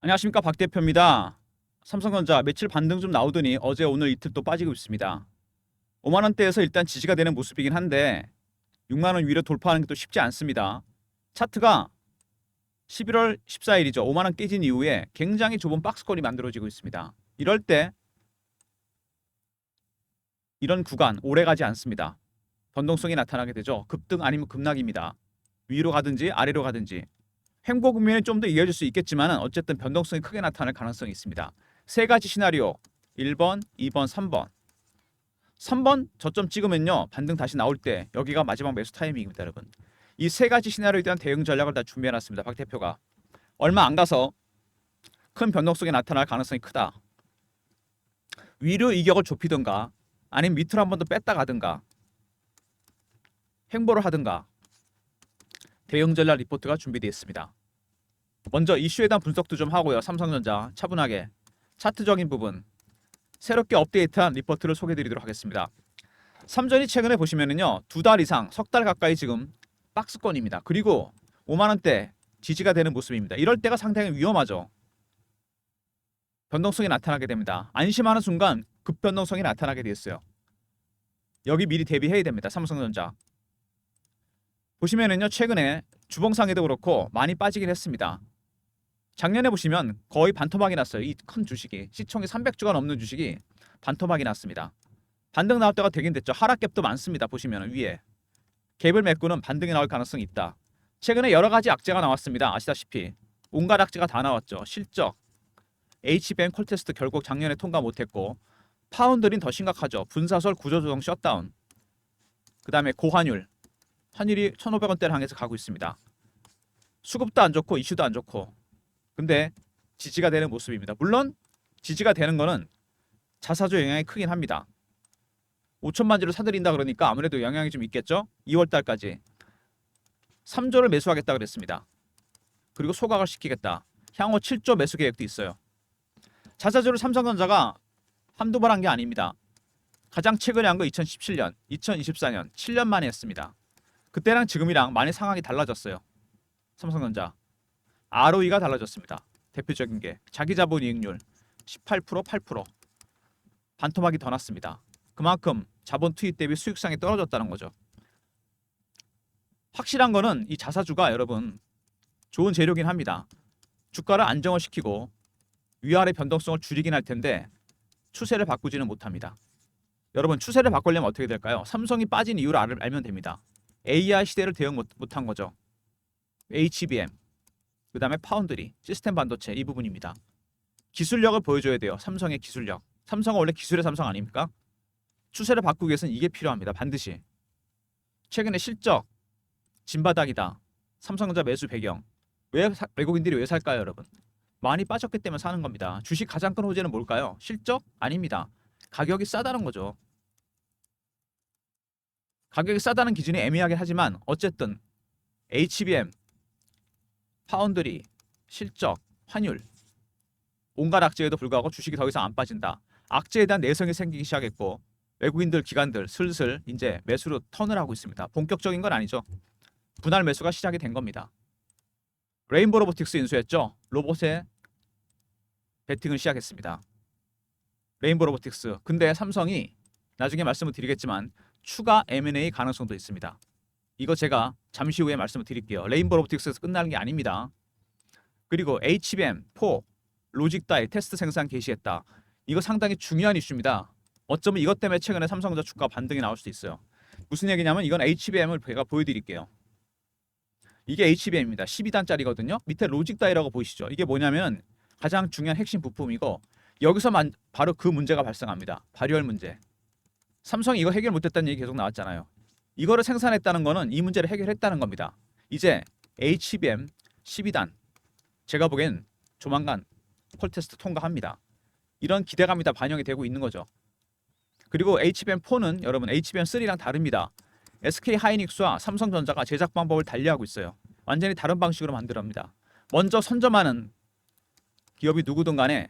안녕하십니까, 박 대표입니다. 삼성전자 며칠 반등 좀 나오더니 어제 오늘 이틀 또 빠지고 있습니다. 5만 원대에서 일단 지지가 되는 모습이긴 한데 6만 원 위로 돌파하는 게 또 쉽지 않습니다. 차트가 11월 14일이죠. 5만 원 깨진 이후에 굉장히 좁은 박스권이 만들어지고 있습니다. 이럴 때 이런 구간 오래 가지 않습니다. 변동성이 나타나게 되죠. 급등 아니면 급락입니다. 위로 가든지 아래로 가든지. 횡보 국면이 좀 더 이어질 수 있겠지만 어쨌든 변동성이 크게 나타날 가능성이 있습니다. 세 가지 시나리오 1번, 2번, 3번. 3번 저점 찍으면요, 반등 다시 나올 때 여기가 마지막 매수 타이밍입니다. 여러분, 이 세 가지 시나리오에 대한 대응 전략을 다 준비해놨습니다. 박 대표가 얼마 안 가서 큰 변동성이 나타날 가능성이 크다. 위로 이격을 좁히든가 아니면 밑으로 한 번 더 뺐다 가든가 횡보를 하든가 대응 전략 리포트가 준비되어 있습니다. 먼저 이슈에 대한 분석도 좀 하고요. 삼성전자 차분하게 차트적인 부분 새롭게 업데이트한 리포트를 소개해드리도록 하겠습니다. 삼전이 최근에 보시면은요, 2달 이상 석 달 가까이 지금 박스권입니다. 그리고 5만 원대 지지가 되는 모습입니다. 이럴 때가 상당히 위험하죠. 변동성이 나타나게 됩니다. 안심하는 순간 급변동성이 나타나게 되었어요. 여기 미리 대비해야 됩니다. 삼성전자 보시면은요, 최근에 주봉상에도 그렇고 많이 빠지긴 했습니다. 작년에 보시면 거의 반토막이 났어요. 이 큰 주식이 시총이 300주가 넘는 주식이 반토막이 났습니다. 반등 나올 때가 되긴 됐죠. 하락갭도 많습니다. 보시면 위에 갭을 메꾸는 반등이 나올 가능성이 있다. 최근에 여러 가지 악재가 나왔습니다. 아시다시피 온갖 악재가 다 나왔죠. 실적, HBM 콜테스트 결국 작년에 통과 못했고, 파운드린 더 심각하죠. 분사설 구조조정 셧다운, 그 다음에 고환율, 환율이 1,500원대를 향해서 가고 있습니다. 수급도 안 좋고 이슈도 안 좋고, 근데 지지가 되는 모습입니다. 물론 지지가 되는 거는 자사주 영향이 크긴 합니다. 5천만 주를 사들인다 그러니까 아무래도 영향이 좀 있겠죠. 2월 달까지 3조를 매수하겠다 그랬습니다. 그리고 소각을 시키겠다. 향후 7조 매수 계획도 있어요. 자사주를 삼성전자가 한두 번 한 게 아닙니다. 가장 최근에 한 거 2017년, 2024년 7년 만에 했습니다. 그때랑 지금이랑 많이 상황이 달라졌어요. 삼성전자 ROE가 달라졌습니다. 대표적인 게 자기자본 이익률 18%, 8%. 반토막이 더 났습니다. 그만큼 자본 투입 대비 수익성이 떨어졌다는 거죠. 확실한 거는 이 자사주가 여러분 좋은 재료긴 합니다. 주가를 안정을 시키고 위아래 변동성을 줄이긴 할 텐데 추세를 바꾸지는 못합니다. 여러분, 추세를 바꾸려면 어떻게 될까요? 삼성이 빠진 이유를 알면 됩니다. AI 시대를 대응 못한 거죠. HBM, 그 다음에 파운드리, 시스템 반도체 이 부분입니다. 기술력을 보여줘야 돼요. 삼성의 기술력. 삼성은 원래 기술의 삼성 아닙니까? 추세를 바꾸기 위해서는 이게 필요합니다. 반드시. 최근에 실적 진바닥이다. 삼성전자 매수 배경. 왜 외국인들이 왜 살까요, 여러분? 많이 빠졌기 때문에 사는 겁니다. 주식 가장 큰 호재는 뭘까요? 실적? 아닙니다. 가격이 싸다는 거죠. 가격이 싸다는 기준이 애매하긴 하지만 어쨌든 HBM, 파운드리, 실적, 환율, 온갖 악재에도 불구하고 주식이 더 이상 안 빠진다. 악재에 대한 내성이 생기기 시작했고 외국인들, 기관들 슬슬 이제 매수로 턴을 하고 있습니다. 본격적인 건 아니죠. 분할 매수가 시작이 된 겁니다. 레인보우 로보틱스 인수했죠. 로봇에 베팅을 시작했습니다. 레인보우 로보틱스. 근데 삼성이 나중에 말씀을 드리겠지만 추가 M&A 가능성도 있습니다. 이거 제가 잠시 후에 말씀을 드릴게요. 레인보우 로보틱스에서 끝나는 게 아닙니다. 그리고 HBM, 4, 로직 다이 테스트 생산 개시했다. 이거 상당히 중요한 이슈입니다. 어쩌면 이것 때문에 최근에 삼성전자 주가 반등이 나올 수도 있어요. 무슨 얘기냐면 이건 HBM을 제가 보여드릴게요. 이게 HBM입니다. 12단짜리거든요. 밑에 로직 다이라고 보이시죠? 이게 뭐냐면 가장 중요한 핵심 부품이고 여기서만 바로 그 문제가 발생합니다. 발열 문제. 삼성이 이거 해결 못했다는 얘기 계속 나왔잖아요. 이거를 생산했다는 거는 이 문제를 해결했다는 겁니다. 이제 HBM 12단 제가 보기엔 조만간 콜테스트 통과합니다. 이런 기대감이 다 반영이 되고 있는 거죠. 그리고 HBM4는 여러분 HBM3랑 다릅니다. SK 하이닉스와 삼성전자가 제작 방법을 달리하고 있어요. 완전히 다른 방식으로 만들어갑니다. 먼저 선점하는 기업이 누구든 간에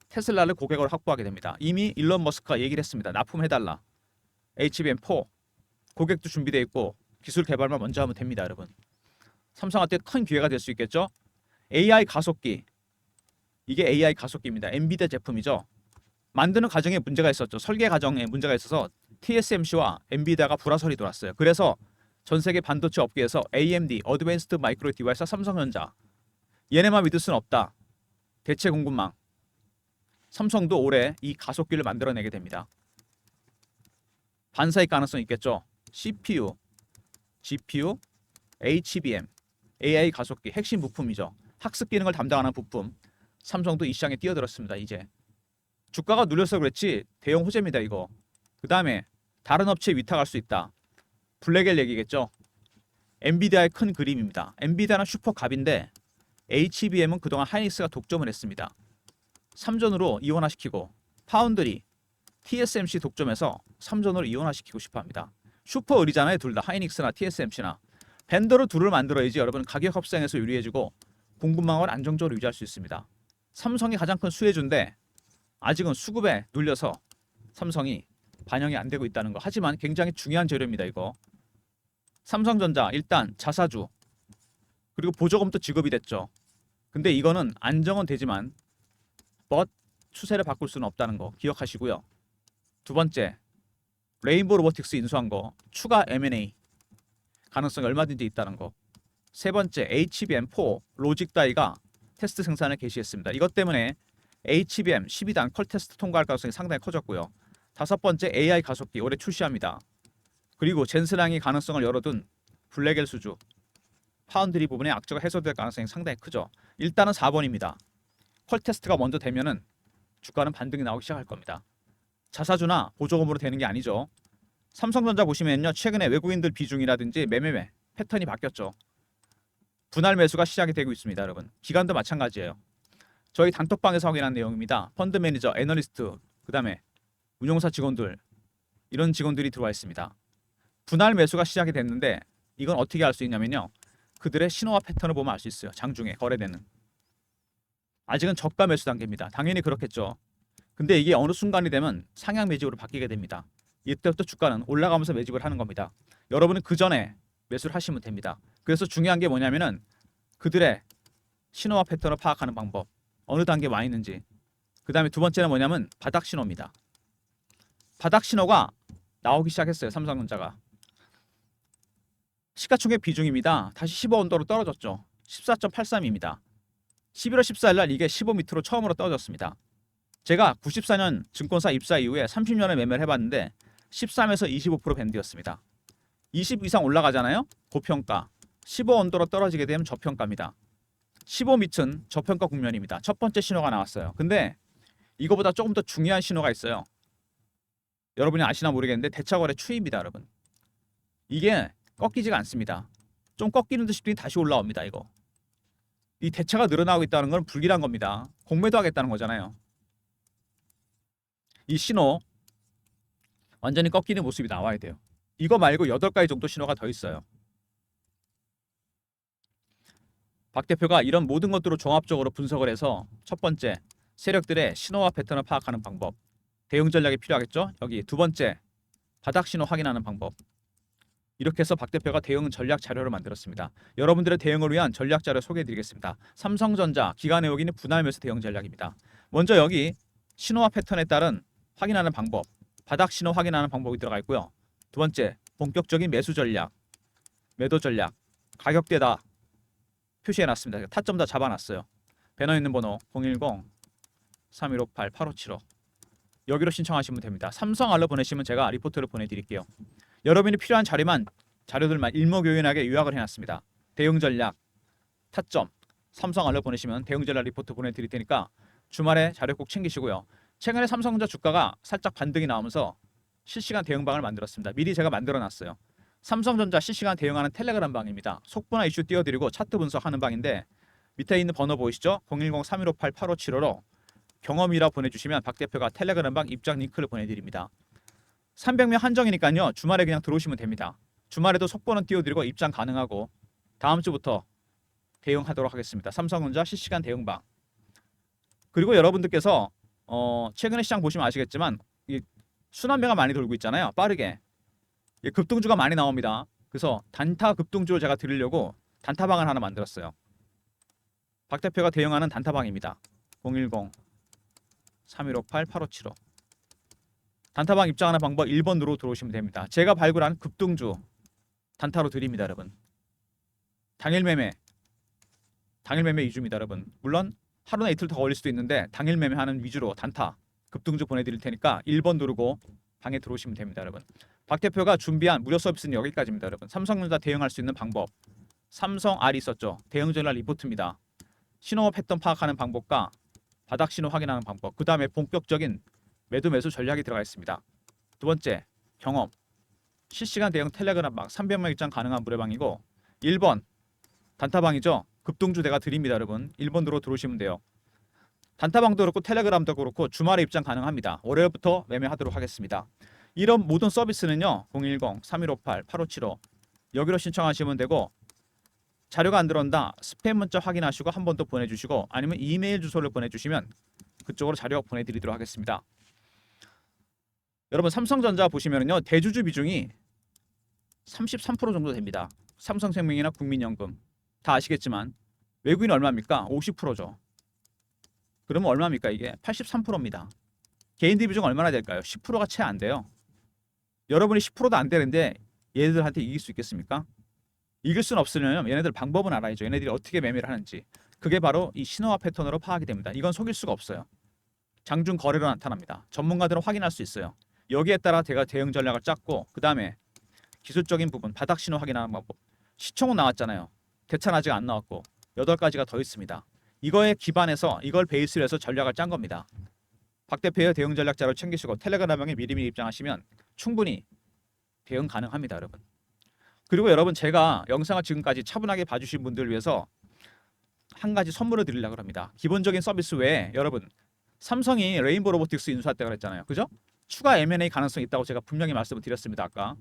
테슬라를 고객으로 확보하게 됩니다. 이미 일론 머스크가 얘기를 했습니다. 납품해달라. HBM4 고객도 준비되어 있고 기술 개발만 먼저 하면 됩니다. 여러분, 삼성한테 큰 기회가 될 수 있겠죠. AI 가속기 이게 AI 가속기입니다. 엔비디아 제품이죠. 만드는 과정에 문제가 있었죠. 설계 과정에 문제가 있어서 TSMC와 엔비디아가 불화설이 돌았어요. 그래서 전 세계 반도체 업계에서 AMD, 어드밴스드 마이크로 디바이스와 삼성전자 얘네만 믿을 수는 없다. 대체 공급망. 삼성도 올해 이 가속기를 만들어내게 됩니다. 반사익 가능성이 있겠죠. CPU, GPU, HBM, AI 가속기 핵심 부품이죠. 학습 기능을 담당하는 부품. 삼성도 이 시장에 뛰어들었습니다. 이제 주가가 눌려서 그렇지 대형 호재입니다. 이거. 그 다음에 다른 업체에 위탁할 수 있다. 블랙엘 얘기겠죠. 엔비디아의 큰 그림입니다. 엔비디아는 슈퍼갑인데 HBM은 그동안 하이닉스가 독점을 했습니다. 삼전으로 이원화시키고 파운드리, TSMC 독점해서 삼전으로 이원화시키고 싶어합니다. 슈퍼 의리잖아요. 둘 다 하이닉스나 TSMC나. 벤더로 둘을 만들어야지 여러분 가격 협상에서 유리해지고 공급망을 안정적으로 유지할 수 있습니다. 삼성이 가장 큰 수혜주인데 아직은 수급에 눌려서 삼성이 반영이 안 되고 있다는 거. 하지만 굉장히 중요한 재료입니다. 이거. 삼성전자 일단 자사주 그리고 보조금도 지급이 됐죠. 근데 이거는 안정은 되지만 추세를 바꿀 수는 없다는 거 기억하시고요. 두 번째, 레인보우 로보틱스 인수한 거 추가 M&A 가능성이 얼마든지 있다는 거. 세 번째, HBM4 로직 다이가 테스트 생산을 개시했습니다. 이것 때문에 HBM 12단 컬 테스트 통과할 가능성이 상당히 커졌고요. 다섯 번째, AI 가속기 올해 출시합니다. 그리고 젠스랑이 가능성을 열어둔 블랙엘 수주 파운드리 부분의 악재가 해소될 가능성이 상당히 크죠. 일단은 4번입니다. 컬 테스트가 먼저 되면은 주가는 반등이 나오기 시작할 겁니다. 자사주나 보조금으로 되는 게 아니죠. 삼성전자 보시면요. 최근에 외국인들 비중이라든지 매매 패턴이 바뀌었죠. 분할 매수가 시작이 되고 있습니다. 여러분. 기관도 마찬가지예요. 저희 단톡방에서 확인한 내용입니다. 펀드 매니저, 애널리스트, 그 다음에 운용사 직원들 이런 직원들이 들어와 있습니다. 분할 매수가 시작이 됐는데 이건 어떻게 알 수 있냐면요. 그들의 신호와 패턴을 보면 알 수 있어요. 장중에 거래되는. 아직은 저가 매수 단계입니다. 당연히 그렇겠죠. 근데 이게 어느 순간이 되면 상향 매집으로 바뀌게 됩니다. 이때부터 주가는 올라가면서 매집을 하는 겁니다. 여러분은 그 전에 매수를 하시면 됩니다. 그래서 중요한 게 뭐냐면은 그들의 신호와 패턴을 파악하는 방법. 어느 단계에 와 있는지. 그 다음에 두 번째는 뭐냐면 바닥 신호입니다. 바닥 신호가 나오기 시작했어요. 삼성전자가. 시가총액 비중입니다. 다시 15 언더로 떨어졌죠. 14.83입니다. 11월 14일 날 이게 15 밑으로 처음으로 떨어졌습니다. 제가 94년 증권사 입사 이후에 30년을 매매를 해봤는데 13에서 25% 밴드였습니다. 20 이상 올라가잖아요. 고평가. 15 언더로 떨어지게 되면 저평가입니다. 15 밑은 저평가 국면입니다. 첫 번째 신호가 나왔어요. 근데 이거보다 조금 더 중요한 신호가 있어요. 여러분이 아시나 모르겠는데 대차거래 추이입니다. 여러분. 이게 꺾이지가 않습니다. 좀 꺾이는 듯 싶더니 다시 올라옵니다. 이거. 이 대차가 늘어나고 있다는 건 불길한 겁니다. 공매도 하겠다는 거잖아요. 이 신호 완전히 꺾이는 모습이 나와야 돼요. 이거 말고 8가지 정도 신호가 더 있어요. 박 대표가 이런 모든 것들을 종합적으로 분석을 해서 첫 번째, 세력들의 신호와 패턴을 파악하는 방법. 대응 전략이 필요하겠죠? 여기 두 번째, 바닥 신호 확인하는 방법. 이렇게 해서 박 대표가 대응 전략 자료를 만들었습니다. 여러분들의 대응을 위한 전략 자료 소개해드리겠습니다. 삼성전자 기관의 여기는 분할 매수 대응 전략입니다. 먼저 여기 신호와 패턴에 따른 확인하는 방법, 바닥 신호 확인하는 방법이 들어가 있고요. 두 번째, 본격적인 매수 전략, 매도 전략, 가격대다 표시해놨습니다. 타점 다 잡아놨어요. 배너 있는 번호 010-3158-8575 여기로 신청하시면 됩니다. 삼성 알로 보내시면 제가 리포트를 보내드릴게요. 여러분이 필요한 자료들만 일목요연하게 요약을 해놨습니다. 대응 전략, 타점, 삼성 알로 보내시면 대응 전략 리포트 보내드릴 테니까 주말에 자료 꼭 챙기시고요. 최근에 삼성전자 주가가 살짝 반등이 나오면서 실시간 대응방을 만들었습니다. 미리 제가 만들어놨어요. 삼성전자 실시간 대응하는 텔레그램 방입니다. 속보나 이슈 띄워드리고 차트 분석하는 방인데 밑에 있는 번호 보이시죠? 010-3158-8575로 경험이라 보내주시면 박 대표가 텔레그램 방 입장 링크를 보내드립니다. 300명 한정이니까요. 주말에 그냥 들어오시면 됩니다. 주말에도 속보는 띄워드리고 입장 가능하고 다음 주부터 대응하도록 하겠습니다. 삼성전자 실시간 대응방. 그리고 여러분들께서 최근에 시장 보시면 아시겠지만 이 순환매가 많이 돌고 있잖아요. 빠르게. 급등주가 많이 나옵니다. 그래서 단타 급등주를 제가 드리려고 단타방을 하나 만들었어요. 박 대표가 대응하는 단타방입니다. 010-3158-8575 단타방 입장하는 방법 1번으로 들어오시면 됩니다. 제가 발굴한 급등주 단타로 드립니다, 여러분. 당일 매매 위주입니다, 여러분. 물론 하루나 이틀 더 걸릴 수도 있는데 당일 매매하는 위주로 단타 급등주 보내드릴 테니까 1번 누르고 방에 들어오시면 됩니다, 여러분. 박 대표가 준비한 무료 서비스는 여기까지입니다, 여러분. 삼성전자 대응할 수 있는 방법, 삼성 R 있었죠. 대응 전략 리포트입니다. 신호 패턴 파악하는 방법과 바닥 신호 확인하는 방법, 그 다음에 본격적인 매도 매수 전략이 들어가 있습니다. 두 번째, 경험, 실시간 대응 텔레그램방 300명 입장 가능한 무료방이고 1번 단타방이죠. 급등주 내가 드립니다, 여러분. 1번으로 들어오시면 돼요. 단타방도 그렇고 텔레그램도 그렇고 주말에 입장 가능합니다. 월요일부터 매매하도록 하겠습니다. 이런 모든 서비스는요. 010-3158-8575 여기로 신청하시면 되고 자료가 안 들어온다. 스팸 문자 확인하시고 한 번 더 보내주시고 아니면 이메일 주소를 보내주시면 그쪽으로 자료 보내드리도록 하겠습니다. 여러분 삼성전자 보시면은요. 대주주 비중이 33% 정도 됩니다. 삼성생명이나 국민연금 다 아시겠지만 외국인 얼마입니까? 50%죠. 그러면 얼마입니까? 이게 83%입니다. 개인들 비중 얼마나 될까요? 10%가 채 안 돼요. 여러분이 10%도 안 되는데 얘네들한테 이길 수 있겠습니까? 이길 수는 없으려면 얘네들 방법은 알아야죠. 얘네들이 어떻게 매매를 하는지. 그게 바로 이 신호와 패턴으로 파악이 됩니다. 이건 속일 수가 없어요. 장중 거래로 나타납니다. 전문가들은 확인할 수 있어요. 여기에 따라 제가 대응 전략을 짰고 그 다음에 기술적인 부분 바닥 신호 확인하는 방법. 시총은 나왔잖아요. 대차는 아직 안 나왔고 8가지가 더 있습니다. 이거에 기반해서 이걸 베이스로 해서 전략을 짠 겁니다. 박 대표의 대응 전략 자료 챙기시고 텔레그램방에 미리미리 입장하시면 충분히 대응 가능합니다, 여러분. 그리고 여러분 제가 영상을 지금까지 차분하게 봐주신 분들을 위해서 한 가지 선물을 드리려고 합니다. 기본적인 서비스 외에 여러분 삼성이 레인보우 로보틱스 인수했다고 그랬잖아요. 그죠? 추가 M&A 가능성이 있다고 제가 분명히 말씀을 드렸습니다. 아까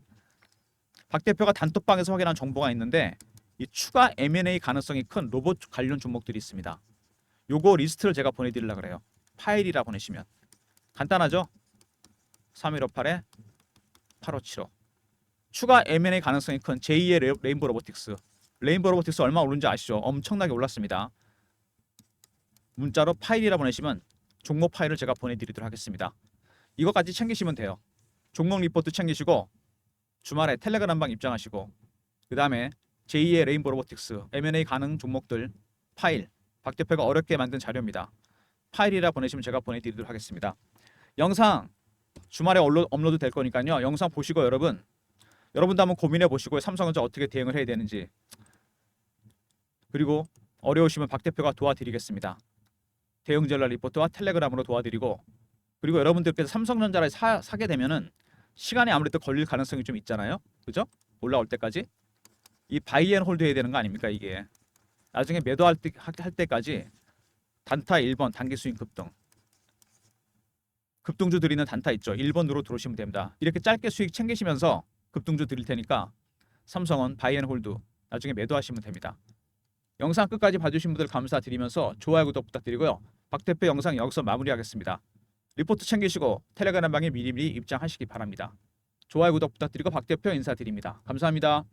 박 대표가 단톡방에서 확인한 정보가 있는데 이 추가 M&A 가능성이 큰 로봇 관련 종목들이 있습니다. 요거 리스트를 제가 보내드리려고 그래요. 파일이라 보내시면 간단하죠? 3158-8575 추가 M&A 가능성이 큰 제2의 레인보우 로보틱스. 레인보우 로보틱스 얼마 오른지 아시죠? 엄청나게 올랐습니다. 문자로 파일이라 보내시면 종목 파일을 제가 보내드리도록 하겠습니다. 이거까지 챙기시면 돼요. 종목 리포트 챙기시고 주말에 텔레그램방 입장하시고 그 다음에 제2의 레인보우 로보틱스 M&A 가능 종목들 파일 박 대표가 어렵게 만든 자료입니다. 파일이라 보내시면 제가 보내드리도록 하겠습니다. 영상 주말에 업로드 될 거니까요. 영상 보시고 여러분도 한번 고민해 보시고 삼성전자 어떻게 대응을 해야 되는지 그리고 어려우시면 박 대표가 도와드리겠습니다. 대응 전략 리포트와 텔레그램으로 도와드리고 그리고 여러분들께서 삼성전자를 사게 되면은 시간이 아무래도 걸릴 가능성이 좀 있잖아요. 그죠? 올라올 때까지 이 바이 앤 홀드 해야 되는 거 아닙니까 이게. 나중에 매도할 때까지 단타 1번 단기 수익 급등주 드리는 단타 있죠. 1번으로 들어오시면 됩니다. 이렇게 짧게 수익 챙기시면서 급등주 드릴 테니까 삼성은 바이 앤 홀드 나중에 매도하시면 됩니다. 영상 끝까지 봐주신 분들 감사드리면서 좋아요 구독 부탁드리고요. 박 대표 영상 여기서 마무리하겠습니다. 리포트 챙기시고 텔레그램방에 미리미리 입장하시기 바랍니다. 좋아요 구독 부탁드리고 박 대표 인사드립니다. 감사합니다.